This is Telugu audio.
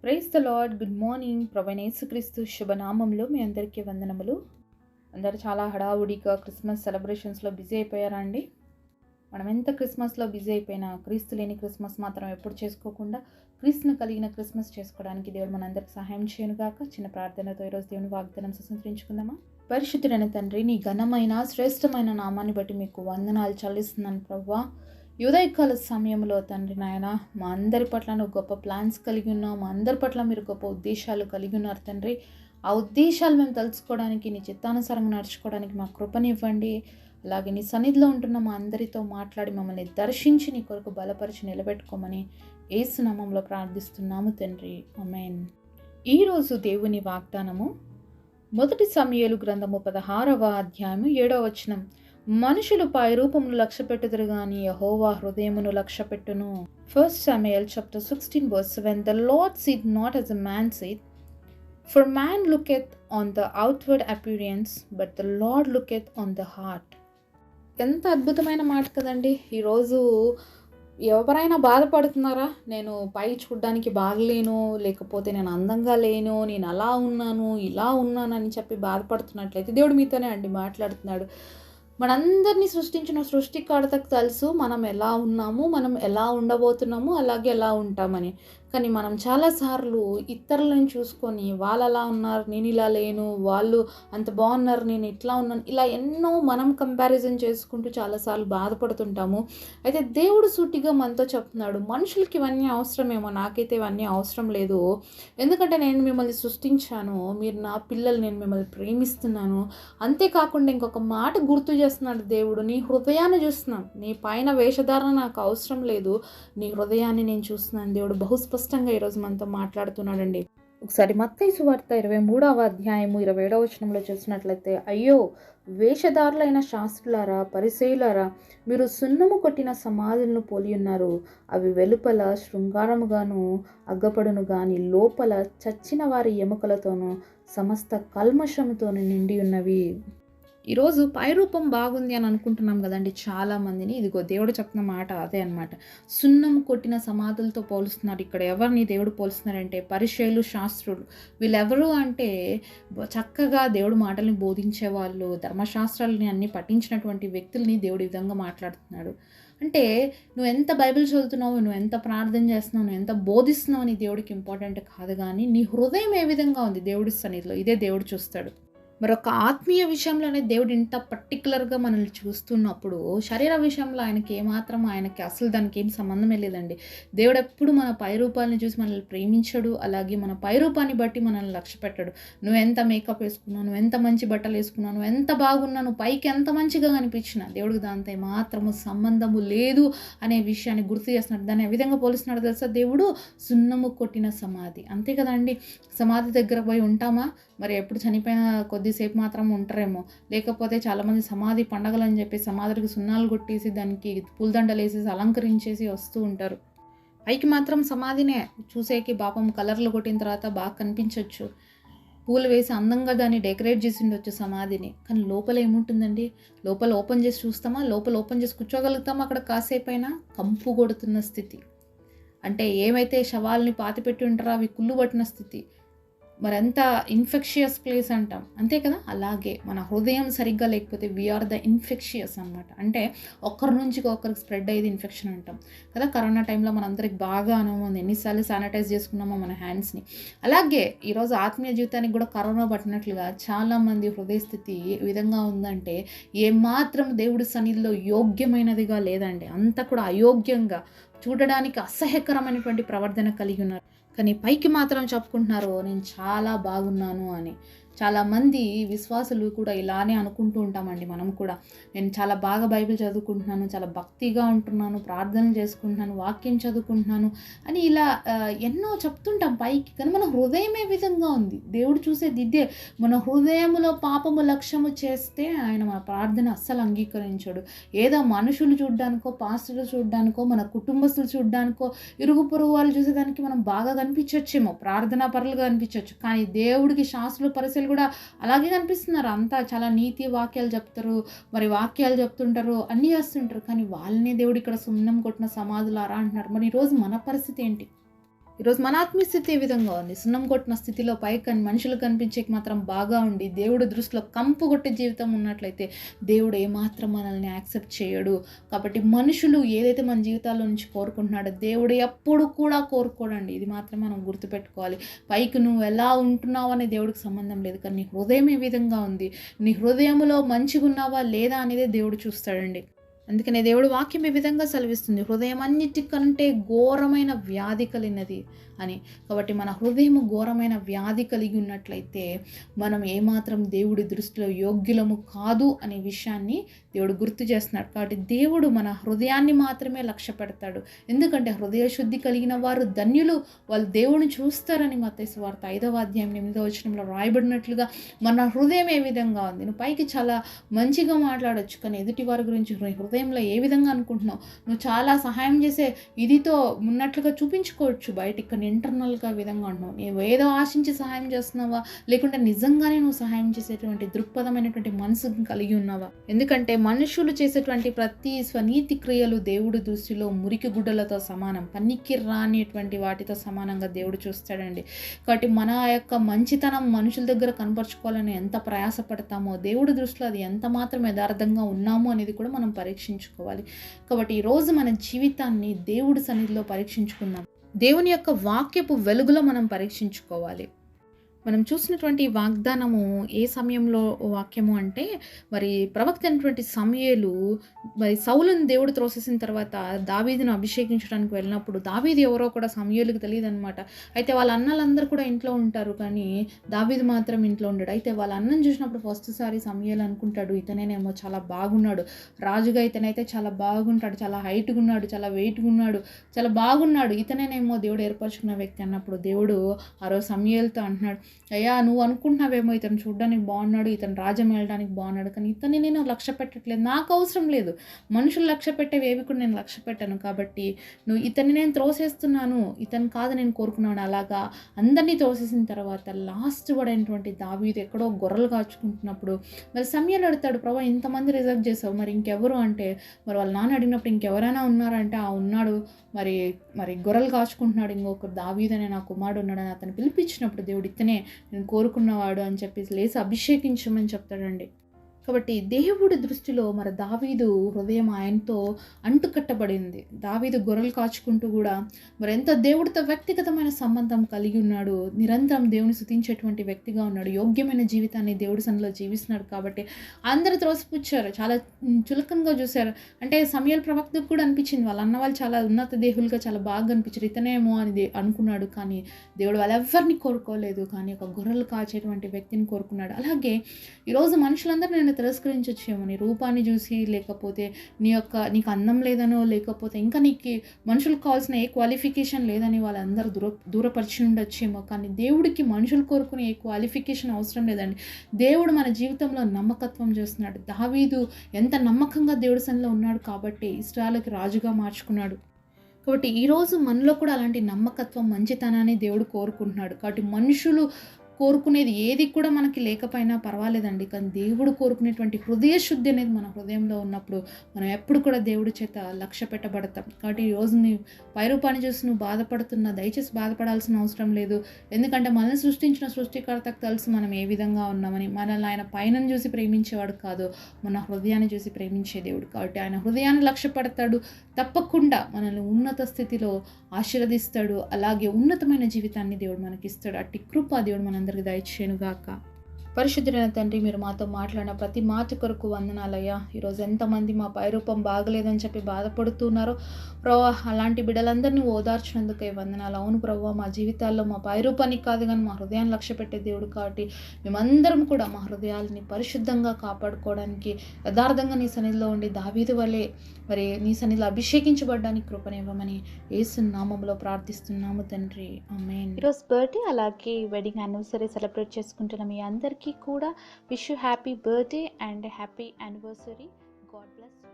Praise the Lord. Good morning. ప్రభువైన యేసుక్రీస్తు శుభనామంలో మీ అందరికీ వందనములు. అందరూ చాలా హడావుడిగా క్రిస్మస్ సెలబ్రేషన్స్లో బిజీ అయిపోయారా అండి? మనం ఎంత క్రిస్మస్లో బిజీ అయిపోయినా క్రీస్తు లేని క్రిస్మస్ మాత్రం ఎప్పుడు చేసుకోకుండా క్రీస్తును కలిగిన క్రిస్మస్ చేసుకోవడానికి దేవుడు మనందరికి సహాయం చేయనుగాక. చిన్న ప్రార్థనతో ఈరోజు దేవుని వాగ్దానం స్వతంత్రించుకుందామా? పరిశుద్ధుడైన తండ్రి, నీ ఘనమైన శ్రేష్టమైన నామాన్ని బట్టి మీకు వందనాలు చెల్లిస్తున్నాను ప్రభువా. ఉదయకాల సమయంలో తండ్రి నాయన, మా అందరి పట్ల నువ్వు గొప్ప ప్లాన్స్ కలిగి ఉన్నావు. మా అందరి పట్ల మీరు గొప్ప ఉద్దేశాలు కలిగి ఉన్నారు తండ్రి. ఆ ఉద్దేశాలు మేము తలుచుకోవడానికి, నీ చిత్తానుసారంగా నడుచుకోవడానికి మా కృపనివ్వండి. అలాగే నీ సన్నిధిలో ఉంటున్న మా అందరితో మాట్లాడి మమ్మల్ని దర్శించి నీ కొరకు బలపరిచి నిలబెట్టుకోమని యేసు నామములో ప్రార్థిస్తున్నాము తండ్రి. ఆమేన్. ఈరోజు దేవుని వాగ్దానము మొదటి సమూయేలు గ్రంథము 16వ అధ్యాయము 7వ వచనం. మనుషులు పై రూపమును లక్ష్యపెట్టుదురు గాని యెహోవా హృదయమును లక్ష్యపెట్టును. 1 Samuel chapter 16 verse 7. The Lord seeth not as a man seeth, for man looketh on the outward appearance, but the Lord looketh on the heart. ఎంత అద్భుతమైన మాట కదండి. ఈరోజు ఎవరైనా బాధపడుతున్నారా? నేను పై చూడ్డానికి బాగలేను, లేకపోతే నేను అందంగా లేను, నేను అలా ఉన్నాను, ఇలా ఉన్నాను అని చెప్పి బాధపడుతున్నట్లయితే దేవుడు మీతోనే అండి మాట్లాడుతున్నాడు. మనందరినీ సృష్టించిన సృష్టికర్తకు తెలుసు మనం ఎలా ఉన్నాము, మనం ఎలా ఉండబోతున్నాము, అలాగే ఎలా ఉంటామని. కానీ మనం చాలాసార్లు ఇతరులను చూసుకొని వాళ్ళు అలా ఉన్నారు, నేను ఇలా లేను, వాళ్ళు అంత బాగున్నారు, నేను ఇట్లా ఉన్నాను, ఇలా ఎన్నో మనం కంపారిజన్ చేసుకుంటూ చాలాసార్లు బాధపడుతుంటాము. అయితే దేవుడు సూటిగా మనతో చెప్తున్నాడు, మనుషులకి ఇవన్నీ అవసరమేమో, నాకైతే ఇవన్నీ అవసరం లేదు. ఎందుకంటే నేను మిమ్మల్ని సృష్టించాను, మీరు నా పిల్లలు, నేను మిమ్మల్ని ప్రేమిస్తున్నాను. అంతేకాకుండా ఇంకొక మాట గుర్తు చేస్తున్నాడు దేవుడు, నీ హృదయాన్ని చూస్తున్నాను, నీ పైన వేషధారణ నాకు అవసరం లేదు, నీ హృదయాన్ని నేను చూస్తున్నాను. దేవుడు బహుస్పష్టంగా ఈరోజు మనతో మాట్లాడుతున్నాడండి. ఒకసారి మత్తయి సువార్త 23వ అధ్యాయము 27వ వచనంలో చూసినట్లయితే, అయ్యో వేషధారులైన శాస్త్రులారా, పరిసయ్యులారా, మీరు సున్నము కొట్టిన సమాధులను పోలి ఉన్నారు. అవి వెలుపల శృంగారముగాను అగ్గపడును గాని లోపల చచ్చిన వారి ఎముకలతోనూ సమస్త కల్మషముతోనూ నిండి ఉన్నవి. ఈరోజు పైరూపం బాగుంది అని అనుకుంటున్నాం కదండి చాలామందిని. ఇదిగో దేవుడు చెప్పిన మాట అదే అనమాట. సున్నం కొట్టిన సమాధులతో పోలుస్తున్నారు. ఇక్కడ ఎవరిని దేవుడు పోలుస్తున్నారంటే పరిసయ్యులు, శాస్త్రులు. వీళ్ళెవరు అంటే చక్కగా దేవుడు మాటల్ని బోధించేవాళ్ళు, ధర్మశాస్త్రాలని అన్ని పఠించినటువంటి వ్యక్తుల్ని దేవుడు ఈ విధంగా మాట్లాడుతున్నాడు. అంటే నువ్వు ఎంత బైబిల్ చదువుతున్నావు, నువ్వు ఎంత ప్రార్థన చేస్తున్నావు, నువ్వు ఎంత బోధిస్తున్నావు అని దేవుడికి ఇంపార్టెంట్ కాదు, కానీ నీ హృదయం ఏ విధంగా ఉంది దేవుడి సన్నిధిలో, ఇదే దేవుడు చూస్తాడు. మరొక ఆత్మీయ విషయంలోనే దేవుడు ఇంత పర్టికులర్గా మనల్ని చూస్తున్నప్పుడు శరీర విషయంలో ఆయనకి అసలు దానికి ఏం సంబంధమే లేదండి. దేవుడు ఎప్పుడు మన పైరూపాన్ని చూసి మనల్ని ప్రేమించడు, అలాగే మన పైరూపాన్ని బట్టి మనల్ని లక్ష్య పెట్టాడు. నువ్వు ఎంత మేకప్ వేసుకున్నావు, నువ్వు ఎంత మంచి బట్టలు వేసుకున్నావు, నువ్వు ఎంత బాగున్నావు, నువ్వు పైకి ఎంత మంచిగా కనిపించినా దేవుడికి దాంతో మాత్రము సంబంధము లేదు అనే విషయాన్ని గుర్తు చేస్తున్నాడు. దాన్ని ఏ విధంగా పోలుస్తున్నాడు తెలుసా? దేవుడు సున్నము కొట్టిన సమాధి. అంతే కదండి. సమాధి దగ్గర పోయి ఉంటామా? మరి ఎప్పుడు చనిపోయిన కొద్దిసేపు మాత్రం ఉంటారేమో. లేకపోతే చాలామంది సమాధి పండగలు అని చెప్పి సమాధికి సున్నాలు కొట్టేసి దానికి పూలదండలు వేసేసి అలంకరించేసి వస్తూ ఉంటారు. పైకి మాత్రం సమాధినే చూసేకి పాపం కలర్లు కొట్టిన తర్వాత బాగా కనిపించవచ్చు, పూలు వేసి అందంగా దాన్ని డెకరేట్ చేసి ఉండొచ్చు సమాధిని. కానీ లోపల ఏముంటుందండి? లోపల ఓపెన్ చేసి చూస్తామా? లోపల ఓపెన్ చేసి కూర్చోగలుగుతామా? అక్కడ కాసేపైనా కంపు కొడుతున్న స్థితి. అంటే ఏమైతే శవాల్ని పాతిపెట్టి ఉంటారో అవి కుళ్ళు పట్టిన స్థితి. మరంతా ఇన్ఫెక్షియస్ ప్లేస్ అంటాం, అంతే కదా. అలాగే మన హృదయం సరిగ్గా లేకపోతే వీఆర్ ద ఇన్ఫెక్షియస్ అనమాట. అంటే ఒకరి నుంచి ఒకరికి స్ప్రెడ్ అయ్యేది ఇన్ఫెక్షన్ అంటాం కదా. కరోనా టైంలో మనందరికి బాగా అనుభవం ఉంది, ఎన్నిసార్లు శానిటైజ్ చేసుకున్నామో మన హ్యాండ్స్ని. అలాగే ఈరోజు ఆత్మీయ జీవితానికి కూడా కరోనా పట్టినట్లుగా చాలామంది హృదయ స్థితి ఏ విధంగా ఉందంటే ఏమాత్రం దేవుడి సన్నిధిలో యోగ్యమైనదిగా లేదండి. అంతా కూడా అయోగ్యంగా, చూడడానికి అసహ్యకరమైనటువంటి ప్రవర్తన కలిగి ఉన్నారు. కానీ పైకి మాత్రం చెప్పుకుంటున్నారు నేను చాలా బాగున్నాను అని. చాలామంది విశ్వాసులు కూడా ఇలానే అనుకుంటూ ఉంటామండి. మనం కూడా నేను చాలా బాగా బైబిల్ చదువుకుంటున్నాను, చాలా భక్తిగా ఉంటున్నాను, ప్రార్థనలు చేసుకుంటున్నాను, వాక్యం చదువుకుంటున్నాను అని ఇలా ఎన్నో చెప్తుంటాం పైకి. కానీ మన హృదయం ఏ విధంగా ఉంది దేవుడు చూసేది ఇదే. మన హృదయములో పాపము లక్ష్యము చేస్తే ఆయన మన ప్రార్థన అస్సలు అంగీకరించడు. ఏదో మనుషులు చూడ్డానికో, పాస్టర్లు చూడ్డానికో, మన కుటుంబస్తులు చూడ్డానికో, ఇరుగు పొరుగు వాళ్ళు చూసేదానికి మనం బాగా కనిపించవచ్చేమో, ప్రార్థనా పరులుగా కనిపించవచ్చు. కానీ దేవుడికి శాస్త్రులు పరిశీలి కూడా అలాగే కనిపిస్తున్నారు. అంతా చాలా నీతి వాక్యాలు చెప్తారు, మరి వాక్యాలు చెప్తుంటారు, అన్నీ చేస్తుంటారు. కానీ వాళ్ళనే దేవుడు ఇక్కడ సున్నం కొట్టిన సమాధులారా అంటున్నారు. మరి ఈరోజు మన పరిస్థితి ఏంటి? ఈరోజు మన ఆత్మీయ స్థితి ఏ విధంగా ఉంది? సున్నం కొట్టిన స్థితిలో మనుషులకు కనిపించేకి మాత్రం బాగా ఉండి, దేవుడి దృష్టిలో కంపు కొట్టే జీవితం ఉన్నట్లయితే దేవుడు ఏమాత్రం మనల్ని యాక్సెప్ట్ చేయడు. కాబట్టి మనుషులు ఏదైతే మన జీవితాల్లో నుంచి కోరుకుంటున్నాడో దేవుడు ఎప్పుడు కూడా కోరుకోడండి. ఇది మాత్రం మనం గుర్తుపెట్టుకోవాలి. పైకి నువ్వు ఎలా ఉంటున్నావు అనే దేవుడికి సంబంధం లేదు, కానీ నీ హృదయం ఏ విధంగా ఉంది, నీ హృదయంలో మంచిగా ఉన్నావా లేదా అనేదే దేవుడు చూస్తాడండి. అందుకనే దేవుడు వాక్యం ఈ విధంగా సెలవిస్తుంది, హృదయం అన్నిటికంటే ఘోరమైన వ్యాధి కలిగినది అని. కాబట్టి మన హృదయము ఘోరమైన వ్యాధి కలిగి ఉన్నట్లయితే మనం ఏమాత్రం దేవుడి దృష్టిలో యోగ్యులము కాదు అనే విషయాన్ని దేవుడు గుర్తు చేస్తున్నాడు. కాబట్టి దేవుడు మన హృదయాన్ని మాత్రమే లక్ష్య పెడతాడు. ఎందుకంటే హృదయ శుద్ధి కలిగిన వారు ధన్యులు, వాళ్ళు దేవుడిని చూస్తారని మత్తయి సువార్త 5వ అధ్యాయం 8వ వచనంలో రాయబడినట్లుగా మన హృదయం ఏ విధంగా ఉంది. నువ్వు పైకి చాలా మంచిగా మాట్లాడొచ్చు, కానీ ఎదుటి వారి గురించి హృదయంలో ఏ విధంగా అనుకుంటున్నావు, నువ్వు చాలా సహాయం చేసే ఇదితో ఉన్నట్లుగా చూపించుకోవచ్చు బయటికి, కానీ ఇంటర్నల్గా విధంగా ఉంటున్నావు. నువ్వు ఏదో ఆశించి సహాయం చేస్తున్నావా, లేకుంటే నిజంగానే నువ్వు సహాయం చేసేటువంటి దృక్పథమైనటువంటి మనసు కలిగి ఉన్నావా? ఎందుకంటే మనుషులు చేసేటువంటి ప్రతి స్వనీతి క్రియలు దేవుడి దృష్టిలో మురికి గుడ్డలతో సమానం, పనికి రానిటువంటి వాటితో సమానంగా దేవుడు చూస్తాడండి. కాబట్టి మన యొక్క మంచితనం మనుషుల దగ్గర కనపరుచుకోవాలని ఎంత ప్రయాసపడతామో దేవుడి దృష్టిలో అది ఎంత మాత్రం యథార్థంగా ఉన్నామో అనేది కూడా మనం పరీక్షించుకోవాలి. కాబట్టి ఈరోజు మన జీవితాన్ని దేవుడి సన్నిధిలో పరీక్షించుకుందాం. దేవుని యొక్క వాక్యపు వెలుగులో మనం పరీక్షించుకోవాలి. మనం చూసినటువంటి వాగ్దానము ఏ సమయంలో వాక్యము అంటే, మరి ప్రవక్త అయినటువంటి సమూయేలు మరి సౌలుని దేవుడు త్రోసేసిన తర్వాత దావీదును అభిషేకించడానికి వెళ్ళినప్పుడు, దావీదు ఎవరో కూడా సమూయేలుకి తెలియదు అనమాట. అయితే వాళ్ళ అన్నలందరూ కూడా ఇంట్లో ఉంటారు, కానీ దావీదు మాత్రం ఇంట్లో ఉండడు. అయితే వాళ్ళ అన్నను చూసినప్పుడు ఫస్ట్ సారి సమూయేలు అనుకుంటాడు, ఇతనేనేమో చాలా బాగున్నాడు, రాజుగా ఇతనైతే చాలా బాగుంటాడు, చాలా హైట్గా ఉన్నాడు, చాలా వెయిట్గా ఉన్నాడు, చాలా బాగున్నాడు, ఇతనేనేమో దేవుడు ఏర్పరచుకున్న వ్యక్తి అన్నప్పుడు దేవుడు ఆ రోజు సమూయేలుతో అంటున్నాడు, అయ్యా నువ్వు అనుకుంటున్నావేమో ఇతను చూడడానికి బాగున్నాడు, ఇతను రాజ్యం వెళ్ళడానికి బాగున్నాడు, కానీ ఇతన్ని నేను లక్ష్య పెట్టట్లేదు, నాకు అవసరం లేదు, మనుషులు లక్ష్య పెట్టేవేవి కూడా నేను లక్ష్య పెట్టాను, కాబట్టి నువ్వు ఇతన్ని నేను త్రోసేస్తున్నాను, ఇతను కాదు నేను కోరుకున్నాను. అలాగా అందరినీ త్రోసేసిన తర్వాత లాస్ట్ పడైనటువంటి దావీదు ఎక్కడో గొర్రెలు కాచుకుంటున్నప్పుడు మరి సమూయేలు అడుగుతాడు, ప్రభా ఇంతమంది రిజెక్ట్ చేసావు, మరి ఇంకెవరు అంటే, మరి వాళ్ళ నాన్న అడిగినప్పుడు ఇంకెవరైనా ఉన్నారంటే ఉన్నాడు, మరి గొర్రెలు కాచుకుంటున్నాడు ఇంకొకరు, దావీదు అనే నా కుమారుడు ఉన్నాడని అతను పిలిపించినప్పుడు దేవుడు ఇతనే నేను కోరుకున్నవాడు అని చెప్పేసి లేసి అభిషేకించమని చెప్తాడండి. కాబట్టి దేవుడి దృష్టిలో మరి దావీదు హృదయం ఆయనతో అంటుకట్టబడింది. దావీదు గొర్రెలు కాచుకుంటూ కూడా మరి ఎంత దేవుడితో వ్యక్తిగతమైన సంబంధం కలిగి ఉన్నాడు, నిరంతరం దేవుని స్తుతించేటువంటి వ్యక్తిగా ఉన్నాడు, యోగ్యమైన జీవితాన్ని దేవుడి సన్నిధిలో జీవిస్తున్నాడు. కాబట్టి అందరూ త్రోసిపుచ్చారు, చాలా చులకనగా చూశారు. అంటే సమూయేలు ప్రవక్తకు కూడా అనిపించింది, వాళ్ళ అన్న వాళ్ళు చాలా ఉన్నత దేహులుగా చాలా బాగా అనిపించారు, ఇతనేమో అని అనుకున్నాడు. కానీ దేవుడు వాళ్ళెవ్వరిని కోరుకోలేదు, కానీ ఒక గొర్రెలు కాచేటువంటి వ్యక్తిని కోరుకున్నాడు. అలాగే ఈరోజు మనుషులందరూ నేను తిరస్కరించొచ్చేమో, నీ రూపాన్ని చూసి, లేకపోతే నీకు అందం లేదనో, లేకపోతే ఇంకా నీకు మనుషులకు కావాల్సిన ఏ క్వాలిఫికేషన్ లేదని వాళ్ళందరూ దూరపరిచి ఉండొచ్చేమో, కానీ దేవుడికి మనుషులు కోరుకునే ఏ క్వాలిఫికేషన్ అవసరం లేదండి. దేవుడు మన జీవితంలో నమ్మకత్వం చేస్తున్నాడు. దావీదు ఎంత నమ్మకంగా దేవుడి సన్నిధిలో ఉన్నాడు కాబట్టి ఇశ్రాయేలుకి రాజుగా మార్చుకున్నాడు. కాబట్టి ఈరోజు మనలో కూడా అలాంటి నమ్మకత్వం, మంచితనాన్ని దేవుడు కోరుకుంటున్నాడు. కాబట్టి మనుషులు కోరుకునేది ఏది కూడా మనకి లేకపోయినా పర్వాలేదండి, కానీ దేవుడు కోరుకునేటువంటి హృదయ శుద్ధి అనేది మన హృదయంలో ఉన్నప్పుడు మనం ఎప్పుడు కూడా దేవుడి చేత లక్ష్య పెట్టబడతాం. కాబట్టి ఈరోజు నీ పైరూపాన్ని చూసి నువ్వు బాధపడుతున్నా, దయచేసి బాధపడాల్సిన అవసరం లేదు. ఎందుకంటే మనల్ని సృష్టించిన సృష్టికర్తకు తెలుసు మనం ఏ విధంగా ఉన్నామని. మనల్ని ఆయన పైన చూసి ప్రేమించేవాడు కాదు, మన హృదయాన్ని చూసి ప్రేమించే దేవుడు. కాబట్టి ఆయన హృదయాన్ని లక్ష్య పెడతాడు, తప్పకుండా మనల్ని ఉన్నత స్థితిలో ఆశీర్వదిస్తాడు. అలాగే ఉన్నతమైన జీవితాన్ని దేవుడు మనకిస్తాడు. అట్టి కృప దేవుడు మనందరికీ దయచేయునుగాక. పరిశుద్ధుడైన తండ్రి, మీరు మాతో మాట్లాడిన ప్రతి మాట కొరకు వందనాలయ్యా. ఈరోజు ఎంతమంది మా పైరూపం బాగలేదని చెప్పి బాధపడుతున్నారో ప్రభా, అలాంటి బిడ్డలందరినీ ఓదార్చినందుకే వందనాలు. అవును ప్రభా, మా జీవితాల్లో మా పైరూపానికి కాదు కానీ మా హృదయాన్ని లక్ష్య పెట్టే దేవుడు. కాబట్టి మేమందరం కూడా మా హృదయాలని పరిశుద్ధంగా కాపాడుకోవడానికి యథార్థంగా నీ సన్నిధిలో ఉండి దావీదు వలె మరి నీ సన్నిధిలో అభిషేకించబడ్డానికి కృపనివ్వమని యేసు నామములో ప్రార్థిస్తున్నాము తండ్రి, ఆమేన్. ఈరోజు బర్త్డే అలాగే వెడ్డింగ్ యానివర్సరీ సెలబ్రేట్ చేసుకుంటున్న మీ అందరికీ కూడా wish you happy birthday and happy anniversary. God bless.